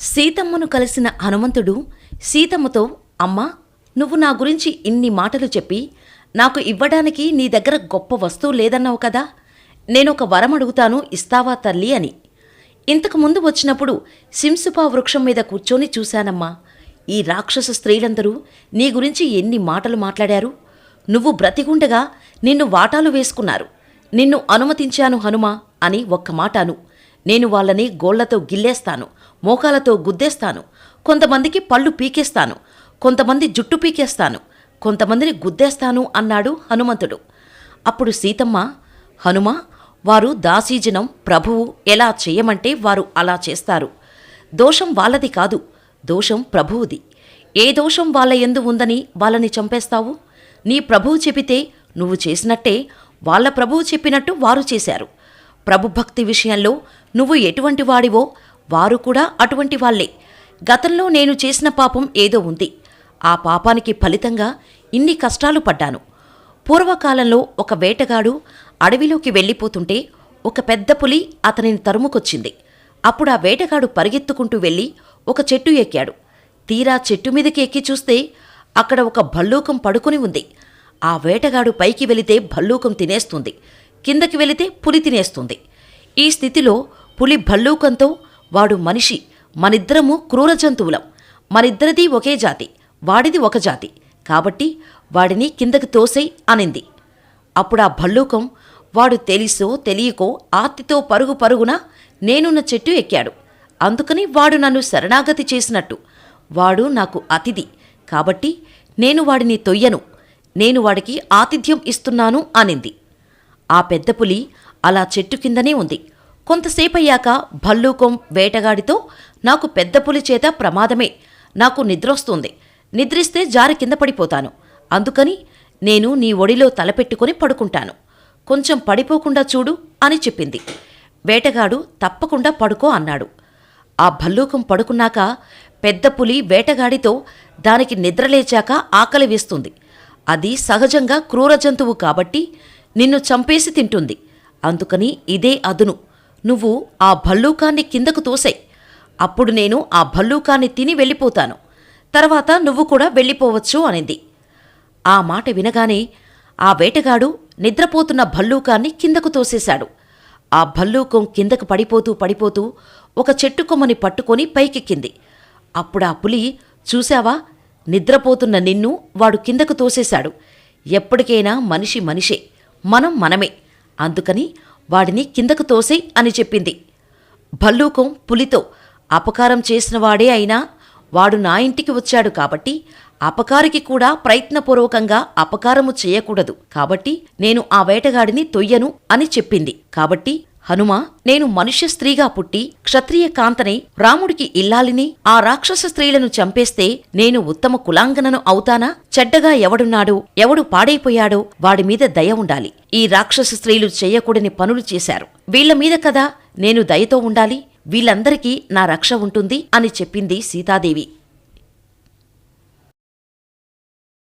సీతమ్మను కలిసిన హనుమంతుడు సీతమ్మతో, అమ్మా, నువ్వు నా గురించి ఇన్ని మాటలు చెప్పి నాకు ఇవ్వడానికి నీ దగ్గర గొప్ప వస్తువు లేదన్నావు కదా, నేనొక వరం అడుగుతాను, ఇస్తావా తల్లి అని. ఇంతకుముందు వచ్చినప్పుడు సింసుపా వృక్షం మీద కూర్చొని చూశానమ్మా. ఈ రాక్షస స్త్రీలందరూ నీ గురించి ఎన్ని మాటలు మాట్లాడారు. నువ్వు బ్రతిగుండగా నిన్ను వాటాలు వేసుకున్నారు. నిన్ను అనుమతించాను హనుమా అని ఒక్క మాటాను. నేను వాళ్ళని గోళ్లతో గిల్లేస్తాను, మోకాలతో గుద్దేస్తాను, కొంతమందికి పళ్ళు పీకేస్తాను, కొంతమంది జుట్టు పీకేస్తాను, కొంతమందిని గుద్దేస్తాను అన్నాడు హనుమంతుడు. అప్పుడు సీతమ్మ, హనుమా, వారు దాసీజనం, ప్రభువు ఎలా చేయమంటే వారు అలా చేస్తారు. దోషం వాళ్ళది కాదు, దోషం ప్రభువుది. ఏ దోషం వాళ్ళ యందు ఉందని వాళ్ళని చంపేస్తావు? నీ ప్రభువు చెబితే నువ్వు చేసినట్టే వాళ్ళ ప్రభువు చెప్పినట్టు వారు చేశారు. ప్రభుభక్తి విషయంలో నువ్వు ఎటువంటి వాడివో వారు కూడా అటువంటి వాళ్లే. గతంలో నేను చేసిన పాపం ఏదో ఉంది. ఆ పాపానికి ఫలితంగా ఇన్ని కష్టాలు పడ్డాను. పూర్వకాలంలో ఒక వేటగాడు అడవిలోకి వెళ్ళిపోతుంటే ఒక పెద్ద పులి అతనిని తరుముకొచ్చింది. అప్పుడు ఆ వేటగాడు పరిగెత్తుకుంటూ వెళ్ళి ఒక చెట్టు ఎక్కాడు. తీరా చెట్టు మీదకి ఎక్కి చూస్తే అక్కడ ఒక భల్లూకం పడుకుని ఉంది. ఆ వేటగాడు పైకి వెళితే భల్లూకం తినేస్తుంది, కిందకి వెళితే పులి తినేస్తుంది. ఈ స్థితిలో పులి భల్లూకంతో, వాడు మనిషి, మనిద్దరము క్రూర జంతువులం, మనిద్దరిది ఒకే జాతి, వాడిది ఒక జాతి, కాబట్టి వాడిని కిందకి తోసేయ్ అనింది. అప్పుడా భల్లూకం, వాడు తెలిసో తెలియకో ఆర్తితో పరుగు పరుగున నేనున్న చెట్టు ఎక్కాడు, అందుకని వాడు నన్ను శరణాగతి చేసినట్టు. వాడు నాకు అతిథి, కాబట్టి నేను వాడిని తొయ్యను, నేను వాడికి ఆతిథ్యం ఇస్తున్నాను అనింది. ఆ పెద్ద పులి అలా చెట్టు కిందనే ఉంది. కొంతసేపయ్యాక భల్లూకం వేటగాడితో, నాకు పెద్ద పులి చేత ప్రమాదమే, నాకు నిద్రొస్తుంది, నిద్రిస్తే జారి కింద పడిపోతాను, అందుకని నేను నీ ఒడిలో తలపెట్టుకుని పడుకుంటాను, కొంచెం పడిపోకుండా చూడు అని చెప్పింది. వేటగాడు తప్పకుండా పడుకో అన్నాడు. ఆ భల్లూకం పడుకున్నాక పెద్ద పులి వేటగాడితో, దానికి నిద్రలేచాక ఆకలి వేస్తుంది, అది సహజంగా క్రూర జంతువు కాబట్టి నిన్ను చంపేసి తింటుంది, అందుకని ఇదే అదును, నువ్వు ఆ భల్లూకాన్ని కిందకు తోసేయ్, అప్పుడు నేను ఆ భల్లూకాన్ని తిని వెళ్ళిపోతాను, తర్వాత నువ్వు కూడా వెళ్ళిపోవచ్చు అనింది. ఆ మాట వినగానే ఆ వేటగాడు నిద్రపోతున్న భల్లూకాన్ని కిందకు తోసేశాడు. ఆ భల్లూకం కిందకు పడిపోతూ పడిపోతూ ఒక చెట్టు కొమ్మని పట్టుకొని పైకెక్కింది. అప్పుడా పులి, చూశావా, నిద్రపోతున్న నిన్ను వాడు కిందకు తోసేశాడు, ఎప్పటికైనా మనిషి మనిషే, మనం మనమే, అందుకని వాడిని కిందకు తోసేయ్ అని చెప్పింది. భల్లూకం పులితో, అపకారం చేసినవాడే అయినా వాడు నా ఇంటికి వచ్చాడు కాబట్టి అపకారికి కూడా ప్రయత్నపూర్వకంగా అపకారము చేయకూడదు, కాబట్టి నేను ఆ వేటగాడిని తొయ్యను అని చెప్పింది. కాబట్టి హనుమా, నేను మనుష్య స్త్రీగా పుట్టి క్షత్రియ కాంతనై రాముడికి ఇల్లాలిని ఆ రాక్షస స్త్రీలను చంపేస్తే నేను ఉత్తమ కులాంగనను అవుతానా? చెడ్డగా ఎవడున్నాడో, ఎవడు పాడైపోయాడో వాడిమీద దయ ఉండాలి. ఈ రాక్షస స్త్రీలు చెయ్యకూడని పనులు చేశారు, వీళ్ల మీద కదా నేను దయతో ఉండాలి, వీళ్ళందరికీ నా రక్ష ఉంటుంది అని చెప్పింది సీతాదేవి.